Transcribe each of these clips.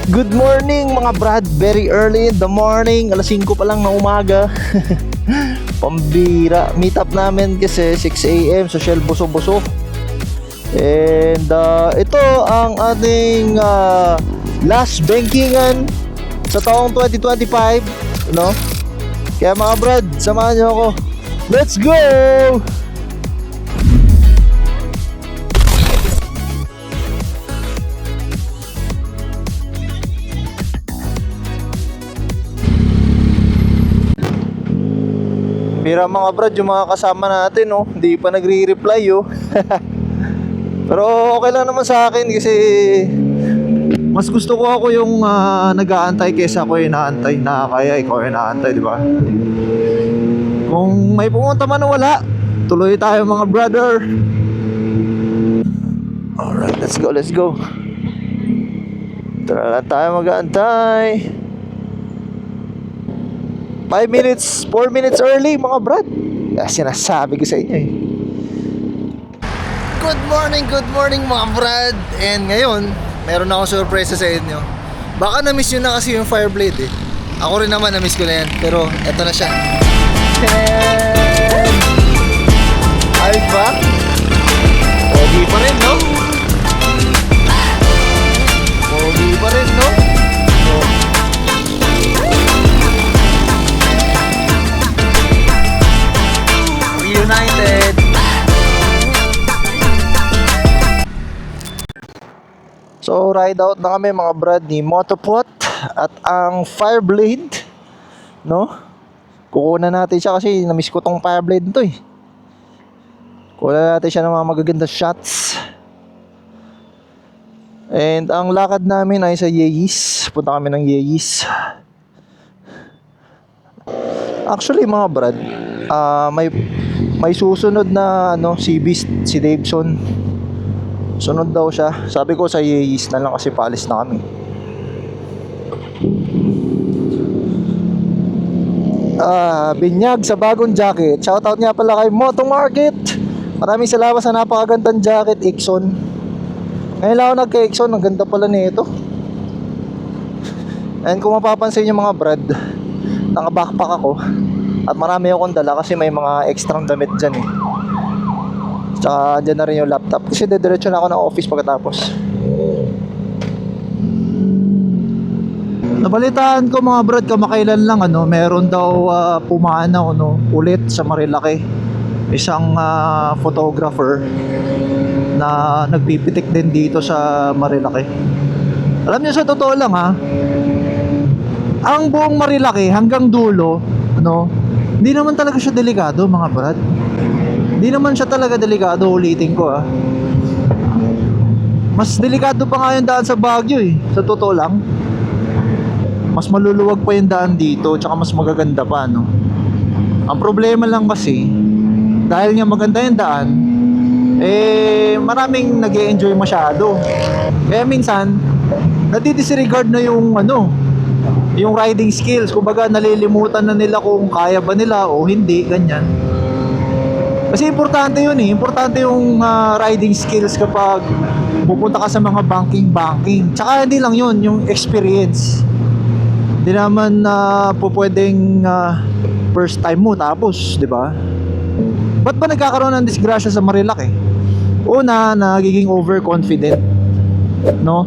Good morning mga brad, very early in the morning, alas 5 pa lang ng umaga. Pambira, meet up namin kasi 6 AM, social buso-buso. And ito ang ating last bankingan sa taong 2025, no? Kaya mga brad, samahan niyo ako. Let's go! Bira mga brad, yung mga kasama natin, oh, hindi pa nagre-reply, oh. Pero okay lang naman sa akin kasi mas gusto ko ako yung nag-aantay kaysa ako yung inaantay. Kaya ikaw yung inaantay, di ba? Kung may pumunta man o wala, tuloy tayo mga brother. Alright, let's go, let's go. Tara lang tayo mag-aantay. 5 minutes, 4 minutes early mga brad. Sinasabi ko sa inyo eh. Good morning mga brad. And ngayon, meron akong surprise sa inyo. Baka na-miss nyo na kasi yung Fireblade eh. Ako rin naman na-miss ko na yan. Pero eto na siya. Ayos ba? Pogi pa rin, no? Pogi pa rin, no? United. So ride out na kami mga brad ni Motopot at ang Fireblade, no? Kukunan natin siya kasi na-miss ko tong Fireblade nito eh. Kukunan natin siya ng mga magaganda shots. And ang lakad namin ay sa Yeyis. Punta kami ng Yeyis. Actually mga brad, may susunod na si Beast, si Daveson. Sunod daw siya. Sabi ko sa Yeyis na lang kasi paalis na kami. Binyag sa bagong jacket. Shoutout nga pala kay Moto Market. Maraming salamat sa napakagandang jacket, Ixon. Ngayon lang ako nagka-Ixon. Ang ganda pala nito. And kung mapapansin nyo mga brad, naka-backpack ako. At marami akong dala kasi may mga extra damit dyan eh. Tsaka dyan na rin yung laptop kasi dediretso na ako ng office pagkatapos. Nabalitaan ko mga brad, kamakailan lang meron daw pumanaw ulit sa Marilaki. Isang photographer na nagpipitik din dito sa Marilaki. Alam niyo sa totoo lang ang buong Marilaki hanggang dulo hindi naman talaga siya delikado mga brad. Hindi naman siya talaga delikado, ulitin ko Mas delikado pa nga yung daan sa Baguio eh. Sa totoo lang. Mas maluluwag pa yung daan dito, tsaka mas magaganda pa Ang problema lang kasi, dahil nga maganda yung daan, maraming nag-e-enjoy masyado. Kaya minsan, nadidisregard na yung yung riding skills. Kumbaga nalilimutan na nila kung kaya ba nila o hindi, ganyan. Kasi importante yun eh. Importante yung riding skills kapag pupunta ka sa mga banking. Tsaka hindi lang yun, yung experience. Hindi naman pwedeng first time mo tapos, di ba? Ba't ba nagkakaroon ng disgrasya sa Marilaki? Una, nagiging overconfident, no?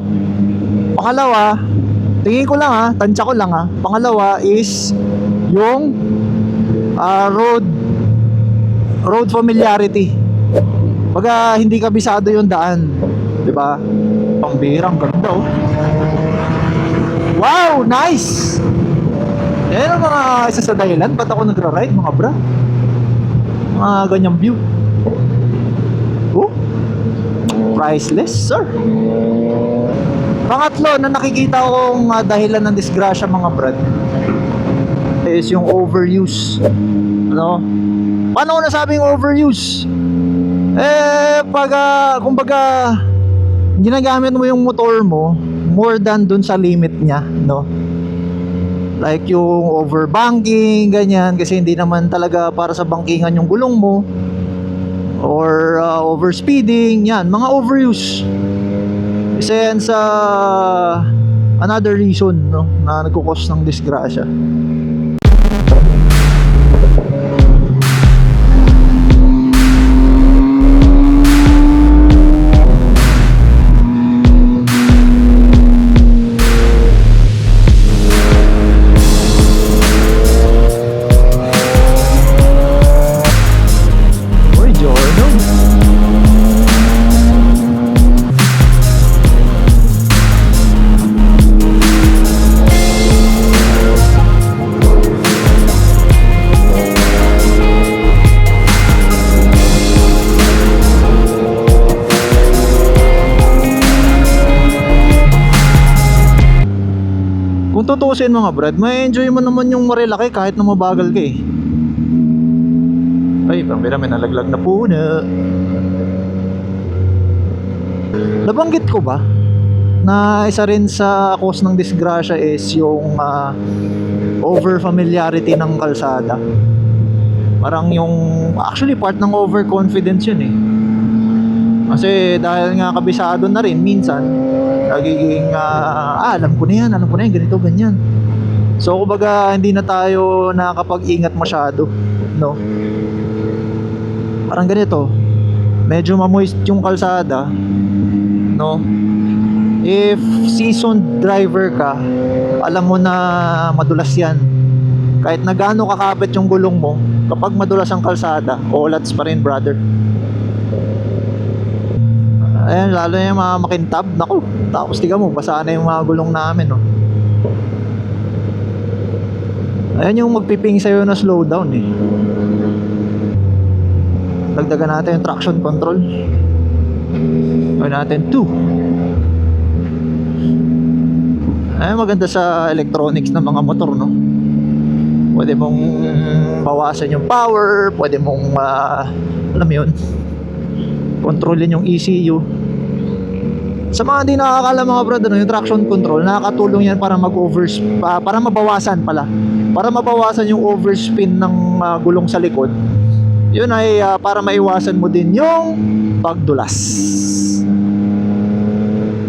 Pangalawa, tingin ko lang tansya ko lang pangalawa is yung road familiarity. Pagka hindi kabisado yung daan, di ba? Pambirang ganda Wow, nice! Yan ang mga isa sa dahilan ba't ako nagra-ride mga bra. Mga ganyang view. Priceless, sir. Pangatlo na nakikita kong dahilan ng disgrasya mga brad is yung overuse. Paano ko nasabing overuse? Pag kumbaga ginagamit mo yung motor mo more than dun sa limit niya, like yung overbanking, ganyan, kasi hindi naman talaga para sa bangkingan yung gulong mo, or overspeeding, yan, mga overuse. Isa yan sa another reason, no, na nagkukos ng disgrasya. Uy, Jordan. Kung tutuusin mga brad, may enjoy mo naman yung marilaki kahit na mabagal ka eh. Ay, pambira, may nalaglag na puno. Nabanggit ko ba na isa rin sa cause ng disgrasya is yung over familiarity ng kalsada? Parang yung actually part ng overconfidence yun eh. Kasi dahil nga kabisado na rin minsan nagiging alam ko na yan, ganito, ganyan. So kumbaga hindi na tayo nakakapag-ingat masyado, no? Parang ganito, medyo mamoist yung kalsada, no? If seasoned driver ka, alam mo na madulas yan. Kahit na gaano kakapit yung gulong mo, kapag madulas ang kalsada, olats pa rin, brother. Ayan, lalo na yung mga makintab. Naku, tapos tiga mo, basa na yung mga gulong namin, no? Ayan yung magpiping sa'yo na slow down, eh. Dagdagan natin yung traction control. Gawin natin 2. Ayan, maganda sa electronics ng mga motor, no? Pwede mong bawasan yung power, pwede mong, alam mo yun, kontrolin yung ECU. Sa mga hindi nakakala mga brother, yung traction control, nakakatulong yan para para mabawasan yung overspin ng gulong sa likod. Yun ay para maiwasan mo din yung pagdulas.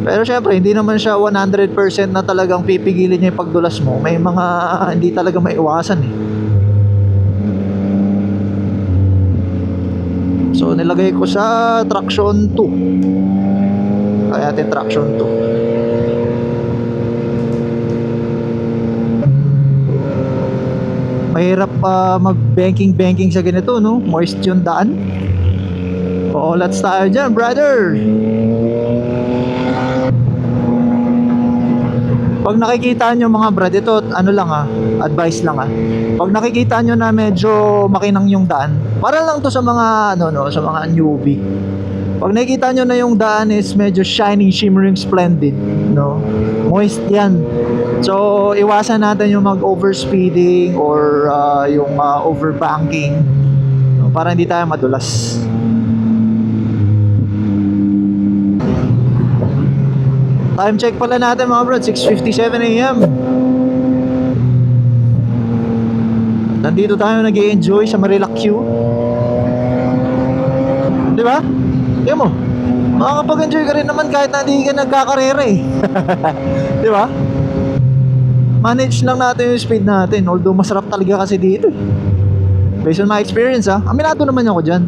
Pero syempre, hindi naman siya 100% na talagang pipigilin niya yung pagdulas mo. May mga hindi talaga maiwasan eh. So nilagay ko sa traction 2. Kaya natin traction 2. Mahirap mag-banking sa ganito, no? Moist yung daan. Oo, let's tayo dyan, brother. Pag nakikita nyo mga brad, ito ano lang advice lang pag nakikita nyo na medyo makinang yung daan, para lang to sa mga sa mga newbie. Pag nakikita nyo na yung daan is medyo shining, shimmering, splendid, no? Moist yan. So iwasan natin yung mag-overspeeding or yung overbanking, no? Para hindi tayo madulas. Time check pala natin mga brad, 6:57 AM. Nandito tayo nag-i-enjoy sa Marilac Q. Di ba? Tingnan mo, makakapag-enjoy ka rin naman kahit na hindi ka nagkakarera eh. Di ba? Manage lang natin yung speed natin. Although masarap talaga kasi dito. Based on my experience aminado naman ako dyan.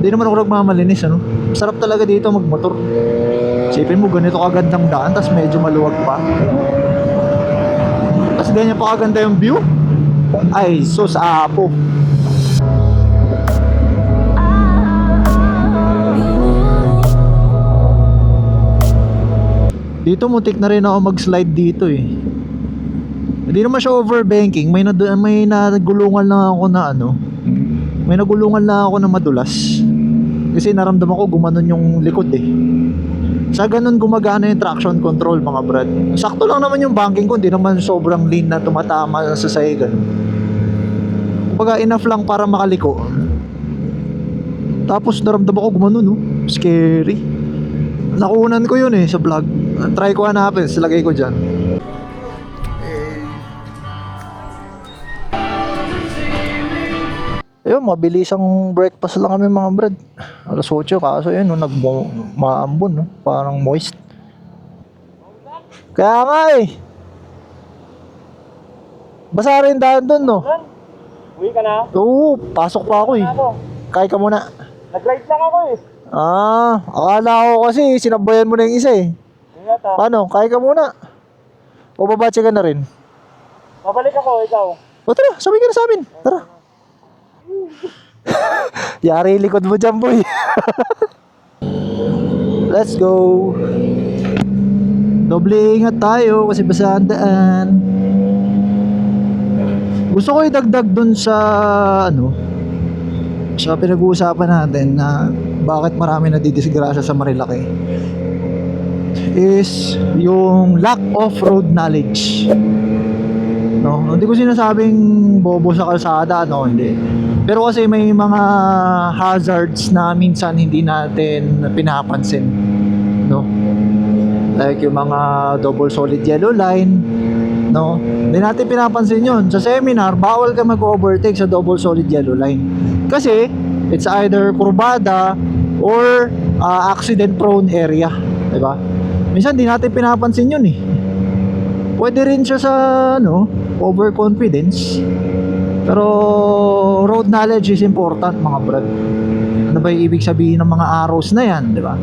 Hindi naman ako nagmamalinis Masarap talaga dito magmotor. Isipin mo ganito kagandang daan, tas medyo maluwag pa. Tas ganyan pa kaganda yung view. Ay, sus apo. Dito muntik na rin ako mag-slide dito eh. Hindi naman siya overbanking. May nagulungan lang ako na may nagulungan lang ako na madulas. Kasi naramdaman ko gumanon yung likod eh. Sa ganun gumagana yung traction control mga brad. Sakto lang naman yung banking ko, hindi naman sobrang lean na tumatama sa sahigan. Kumbaga enough lang para makaliko. Tapos naramdaman ko gumanon Scary. Nakunan ko yun sa vlog. Try ko hanapin, silagay ko dyan. Ayun, mabilisang breakfast lang kami mga brad. Alas 8 kaso yun, nagmaambon, parang moist. Kaya nga eh. Basa rin daan dun, no? Uwi ka na? Oo, pasok pa ako eh. Kaya ka muna. Nag-ride lang ako eh. Akala ko kasi sinabayan mo na yung isa eh. Ingat ha. Paano? Kaya ka muna. O babatse ka na rin? Babalik ako, ikaw. O tara, sabay ka na sa amin. Tara. Yari likod mo dyan, boy. Let's go. Doble ingat tayo kasi basa ang daan. Gusto ko idagdag dun sa sa pinag-uusapan natin na bakit marami nadidisgrasya sa Marilaki is yung lack of road knowledge. No, hindi ko sinasabing bobo sa kalsada, no, hindi. Pero kasi may mga hazards na minsan hindi natin pinapansin, no? Like yung mga double solid yellow line, no? Hindi natin pinapansin yun. Sa seminar, bawal ka mag-overtake sa double solid yellow line. Kasi, it's either kurbada or accident prone area. Diba? Minsan, di natin pinapansin yun eh. Pwede rin siya sa, overconfidence. Pero, road knowledge is important, mga brad. Ano ba yung ibig sabihin ng mga arrows na yan, diba?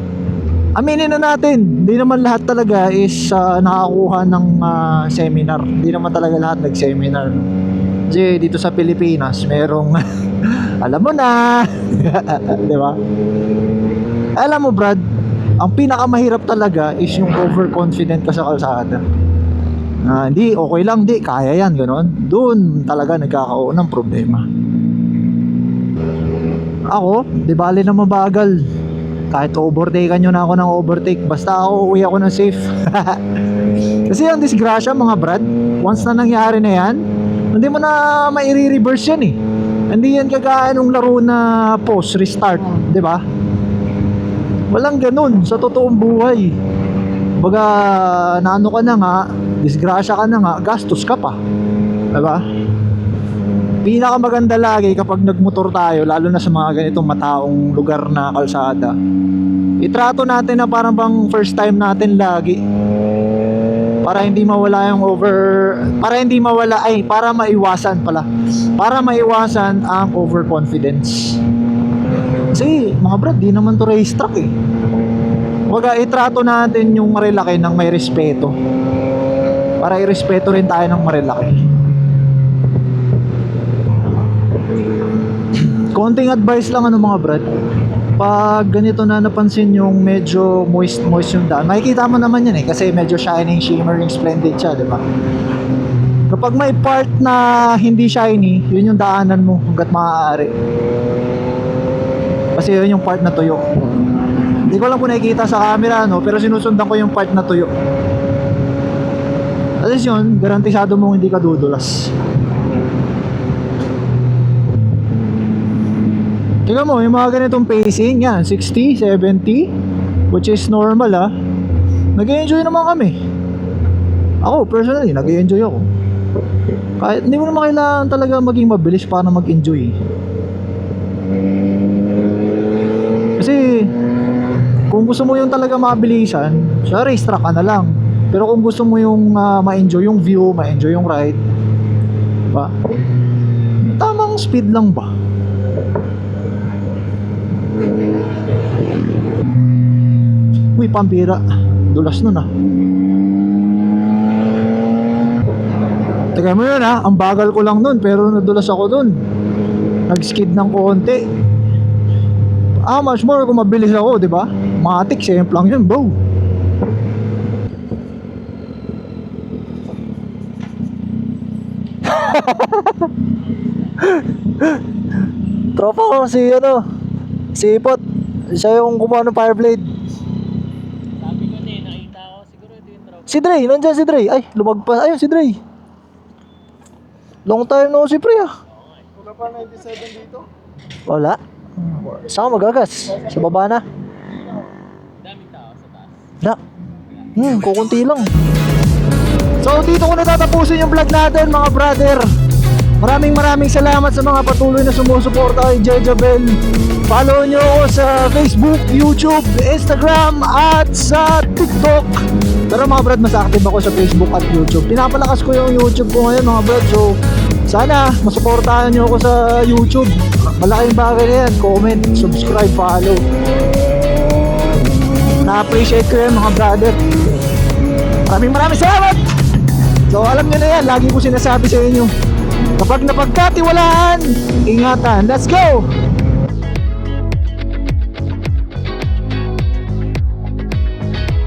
Aminin na natin, hindi naman lahat talaga is nakakuha ng seminar. Hindi naman talaga lahat nag-seminar. Kasi dito sa Pilipinas, merong alam mo na, di ba? Alam mo, Brad, ang pinakamahirap talaga is yung overconfident ka sa kalsada. Hindi, okay lang, di, kaya yan, gano'n. Doon talaga nagkakaroon ng problema. Ako, di bali na mabagal. Kahit overtakean nyo na ako ng overtake, basta ako uwi ako ng safe. Kasi ang disgrasya, mga brad, once na nangyari na yan, hindi mo na mairi-reverse yan eh. Hindi yan kagaya nung laro na post restart, di ba? Walang ganun sa totoong buhay. Baga, naano ka na nga, disgrasya ka na nga, gastos ka pa, di ba? Pinakamaganda lagi kapag nagmotor tayo, lalo na sa mga ganitong mataong lugar na kalsada, itrato natin na parang bang first time natin lagi, para hindi mawala yung para maiwasan ang overconfidence. Kasi mga brad, di naman to racetrack eh. Huwag itrato natin yung Marilaki ng may respeto, para irespeto rin tayo ng Marilaki. Konting advice lang mga brad, pag ganito na napansin yung medyo moist yung daan, makikita mo naman yan eh, kasi medyo shining, shimmering, splendid siya, diba? Kapag may part na hindi shiny, yun yung daanan mo hanggat maaari, kasi yun yung part na tuyo. Hindi ko lang kung nakikita sa camera, pero sinusundan ko yung part na tuyo. At least yun, garantisado mong hindi ka dudulas. Tingnan mo, yung mga ganitong pacing, yan, 60, 70, which is normal nag-i-enjoy naman kami. Ako, personally, nag-i-enjoy ako. Kahit hindi mo naman kailangan talaga maging mabilis para mag-enjoy. Kasi, kung gusto mo yung talaga mabilisan, sa racetrack ka na lang. Pero kung gusto mo yung ma-enjoy yung view, ma-enjoy yung ride, ba? Tamang speed lang ba? Uy, pambira. Dulas nun Teka mo yun ang bagal ko lang nun, pero nadulas ako dun. Nag-skid ng konti. Much more kung mabilis ako, di ba? Matik, simple lang yun, bro. Tropa ko si si Ipot. Siya yung kumuha ng Fireblade. Sabi ko nakita ko, siguro ito yung tropa. Si Dre, nandiyan si Dre. Ay, lumagpas. Ayun si Dre. Long time no si Pre Wala pa 97 dito? Wala. Saan ka magagas? Sa baba na. Daming tao sa taas. Kukunti lang. So dito ko natatapusin yung vlog natin, mga brother. Maraming salamat sa mga patuloy na sumusuporta kay Jejabel. Follow nyo ako sa Facebook, YouTube, Instagram, at sa TikTok. Pero mga brad, mas active ako sa Facebook at YouTube. Pinapalakas ko yung YouTube ko ngayon mga brad. So, sana masuportahan nyo ako sa YouTube. Malaking bagay na yan. Comment, subscribe, follow. Na-appreciate ko yan mga brother. Maraming salamat! So, alam nyo na yan. Lagi ko sinasabi sa inyo. Kapag napagkatiwalaan, ingatan. Let's go!